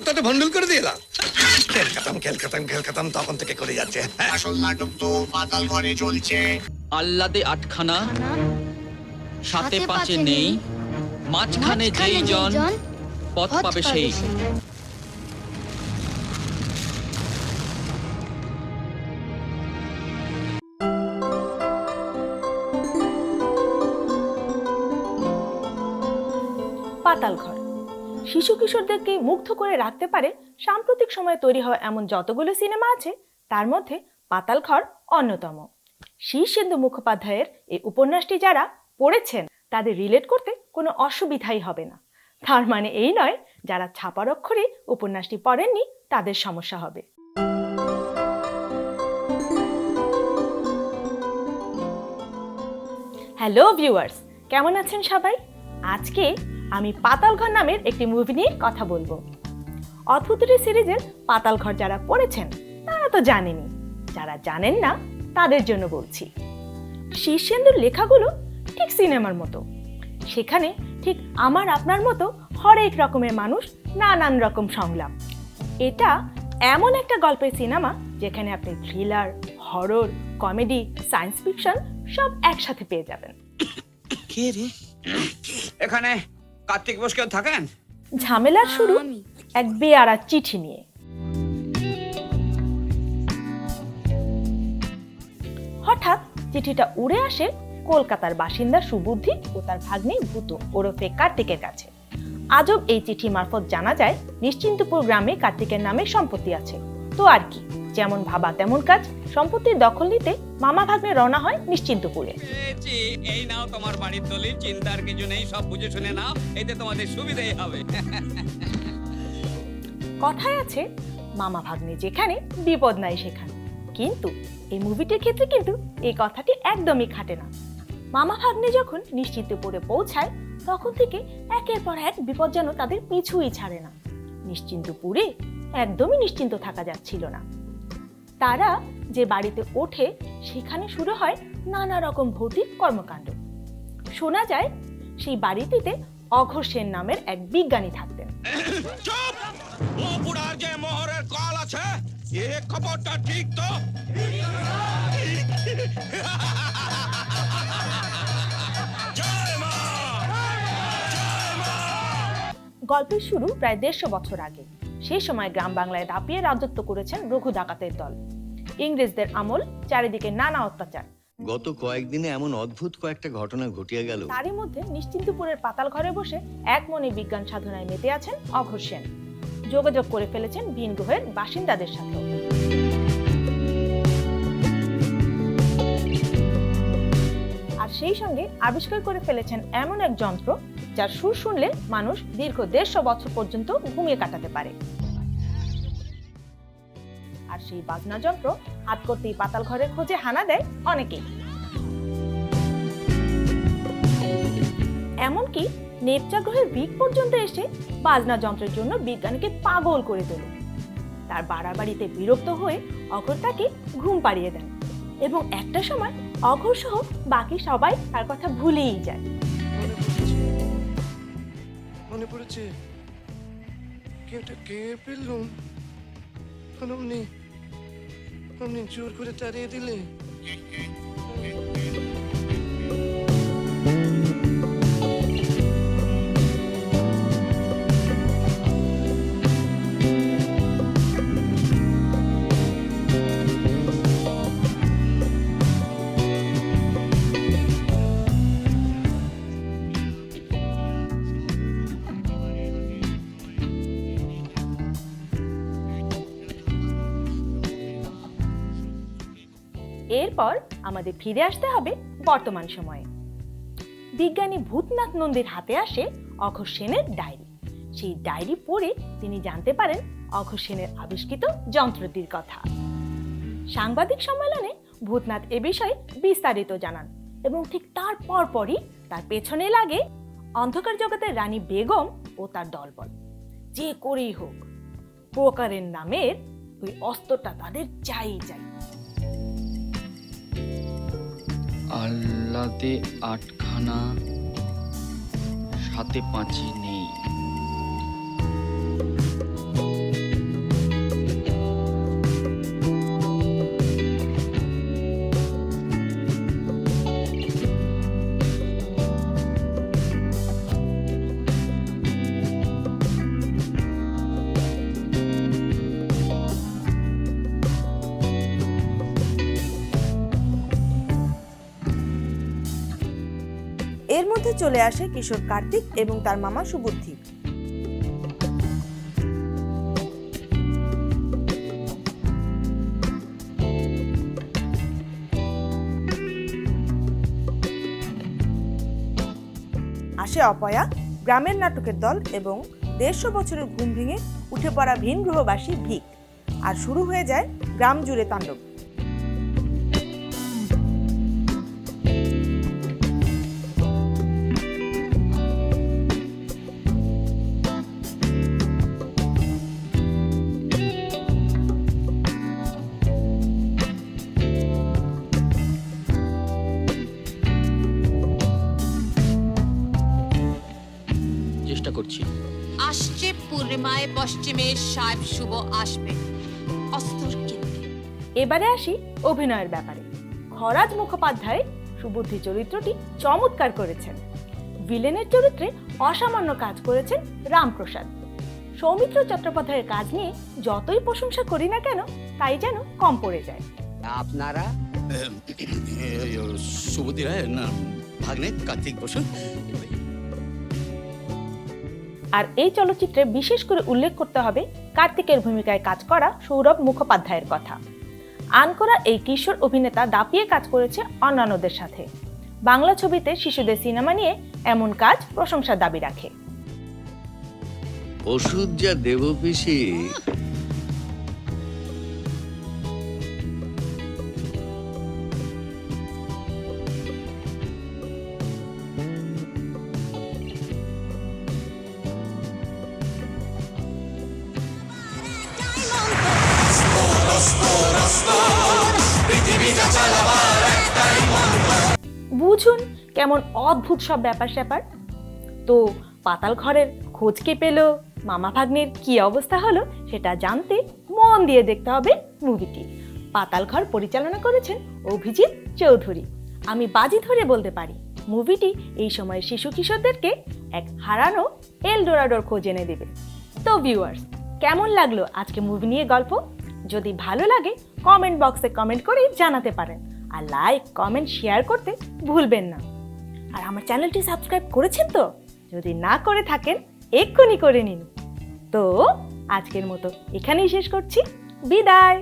তাতে ভন্ডল করে দিয়ে দাও। খেল খতম তখন থেকে করে যাচ্ছে। আসল নাটক তো পাতাল ঘরে চলছে। আল্লাদে আটখানা, সাথে পাঁচে নেই, মাঝখানে যেই জন পথ পাবে সেই। পাতাল ঘর শিশু কিশোরদেরকে মুগ্ধ করে রাখতে পারে সাম্প্রতিক সময়ে তৈরি হওয়া এমন যতগুলো সিনেমা আছে তার মধ্যে পাতাল ঘর অন্যতম। শীর্ষেন্দু মুখোপাধ্যায়ের এই উপন্যাসটি যারা পড়েছেন তাদের রিলেট করতে কোনো অসুবিধাই হবে না। তার মানে এই নয় যারা ছাপার অক্ষরে উপন্যাসটি পড়েননি তাদের সমস্যা হবে। হ্যালো ভিউয়ার্স, কেমন আছেন সবাই? আজকে আমি পাতাল ঘর নামের একটি মুভি নিয়ে কথা বলবো। অদ্ভুতটি সিরিজের পাতাল ঘর যারা পড়েছেন তারা তো জানেনই, যারা জানেন না তাদের জন্য বলছি। শীর্ষেন্দুর লেখাগুলো ঠিক সিনেমার মতো। সেখানে ঠিক আমার আপনার মতো হরেক রকমের মানুষ, নানান রকম সংলাপ। এটা এমন একটা গল্পের সিনেমা যেখানে আপনি thriller, horror, comedy, science fiction সব একসাথে পেয়ে যাবেন। কে রে? এখানে কার্তিক বোস কেউ থাকেন? ঝামেলার শুরু এক বেয়ারা চিঠি নিয়ে। হঠাৎ চিঠিটা উড়ে আসে কলকাতার বাসিন্দা সুবুদ্ধি ও তার ভাগ্নি ভূত ওরফে কার্তিকের কাছে। আজব এই চিঠি মারফত জানা যায় নিশ্চিন্তপুর গ্রামে কার্তিকের নামে সম্পত্তি আছে। তো আর কি, যেমন ভাবা তেমন কাজ। সম্পত্তির দখল নিতে মামা ভাগ্নে রওনা হয় নিশ্চিন্তপুরে। এই নাও তোমার বাড়ির দলিল, চিন্তার কিছু নেই, সব বুঝে শুনে নাও, এতে তোমাদের সুবিধাই হবে। কথায় আছে মামা ভাগ্নে যেখানে বিপদ নাই সেখানে, কিন্তু এই মুভিটির ক্ষেত্রে কিন্তু এই কথাটি একদমই খাটে না। মামা ভাগ্নে যখন নিশ্চিন্তপুরে পৌঁছায় তখন থেকে একের পর এক বিপদ যেন তাদের পিছুই ছাড়ে না। নিশ্চিন্তপুরে একদমই নিশ্চিন্ত থাকা যাচ্ছিল না। তারা যে বাড়িতে ওঠে সেখানে শুরু হয় নানা রকম ভৌতিক কর্মকাণ্ড। শোনা যায় সেই বাড়িটিতে অঘোর সেন নামের এক বিজ্ঞানী থাকতেন। চুপ! ও বুড়ার যে মোহরের কল আছে, এ খবরটা ঠিক তো? জয় মা! জয় মা! গল্পের শুরু প্রায় 150 বছর আগে। সেই সময় গ্রাম বাংলায় দাপিয়ে রাজত্ব করেছেন রঘু ডাকাতের দল। ইংরেজদের আমল, চারিদিকে নানা অত্যাচার। গত কয়েকদিনে এমন অদ্ভুত কয়েকটা ঘটনা ঘটিয়ে গেল। তারই মধ্যে নিশ্চিন্তপুরের পাতাল ঘরে বসে এক মনে বিজ্ঞান সাধনায় মেতে আছেন অঘোর সেন। যোগাযোগ করে ফেলেছেন ভিন গ্রহের বাসিন্দাদের সাথে। আর সেই সঙ্গে আবিষ্কার করে ফেলেছেন এমন এক যন্ত্র যার সুর শুনলে মানুষ দীর্ঘ 150 বছর পর্যন্ত ঘুমিয়ে কাটাতে পারে। আর সেই বাজনা যন্ত্র হাত করতেই পাতাল ঘরের খোঁজে হানা দেয় অনেকেই। এমনকি নেপচা গ্রহের দিক পর্যন্ত এসে বাজনা যন্ত্রের জন্য বিজ্ঞানীকে পাগল করে তোলে। তার বাড়াবাড়িতে বিরক্ত হয়ে অঘোর তাকে ঘুম পাড়িয়ে দেন এবং একটা সময় অঘোর সহ বাকি সবাই তার কথা ভুলেই যায়। মনে পড়েছে কেউটা কে পেলুম, অমনি জোর করে তাড়িয়ে দিলে। এরপর আমাদের ফিরে আসতে হবে বর্তমান সময়ে। বিজ্ঞানী ভূতনাথ নন্দীর হাতে আসে অঘোর সেনের ডায়েরি। সেই ডায়েরি পড়ে তিনি জানতে পারেন অঘোর সেনের আবিষ্কৃত যন্ত্রটির কথা। সাংবাদিক সম্মেলনে ভূতনাথ এ বিষয়ে বিস্তারিত জানান এবং ঠিক তার পরপরই তার পেছনে লাগে অন্ধকার জগতের রানী বেগম ও তার দলবল। যে করেই হোক প্রকারের নামের ওই অস্ত্রটা তাদের চাই। আল্লাদে আটখানা, সাথে পাঁচে নেই, মধ্যে চলে আসে কিশোর কার্তিক এবং তার মামা সুবুদ্ধি। আসে অপয়া, গ্রামের নাটকের দল এবং 150 বছরের ঘুম ভেঙে উঠে পড়া ভিন গ্রহবাসী ভিক। আর শুরু হয়ে যায় গ্রাম জুড়ে তাণ্ডব। চেষ্টা করছি। আসছে পূর্ণিমায় পশ্চিমের সাহেব শুভ আসবে অস্তর কিনতে। এবারে আসি অভিনয়ের ব্যাপারে। খরাজ মুখোপাধ্যায় সুবুদ্ধি চরিত্রটি চমৎকার করেছেন। ভিলেনের চরিত্রে অসামান্য কাজ করেছেন রামপ্রসাদ। সৌমিত্র চট্টোপাধ্যায়ের কাজ নিয়ে যতই প্রশংসা করি না কেন তাই যেন কম পড়ে যায়। আপনারা সুবুদ্ধি রায় না ভাগ্নে কার্তিক বসুন। আর এই চলচ্চিত্রে বিশেষ করে উল্লেখ করতে হবে কার্তিকের ভূমিকায় কাজ করা সৌরভ মুখোপাধ্যায়ের কথা। আনকোরা এই কিশোর অভিনেতা দাপিয়ে কাজ করেছে অন্যান্যদের সাথে। বাংলা ছবিতে শিশুদের সিনেমা নিয়ে এমন কাজ প্রশংসার দাবি রাখে। ওষুধ যা দেব পিসি, বুঝুন কেমন অদ্ভুত সব ব্যাপার স্যাপার। তো পাতাল ঘরের খোঁজ কে পেল, মামা ভাগ্নের কি অবস্থা হলো সেটা জানতে মন দিয়ে দেখতে হবে মুভিটি। পাতাল ঘর পরিচালনা করেছেন অভিজিৎ চৌধুরী। আমি বাজি ধরে বলতে পারি মুভিটি এই সময়ের শিশু কিশোরদেরকে এক হারানো এলডোরাডোর খোঁজ এনে দেবে। তো ভিউয়ার্স, কেমন লাগলো আজকে মুভি নিয়ে গল্প? যদি ভালো লাগে কমেন্ট বক্সে কমেন্ট করে জানাতে পারেন। আর লাইক, কমেন্ট, শেয়ার করতে ভুলবেন না। আর আমার চ্যানেলটি সাবস্ক্রাইব করেছেন তো? যদি না করে থাকেন এক্ষুনি করে নিন। তো আজকের মতো এখানেই শেষ করছি। বিদায়।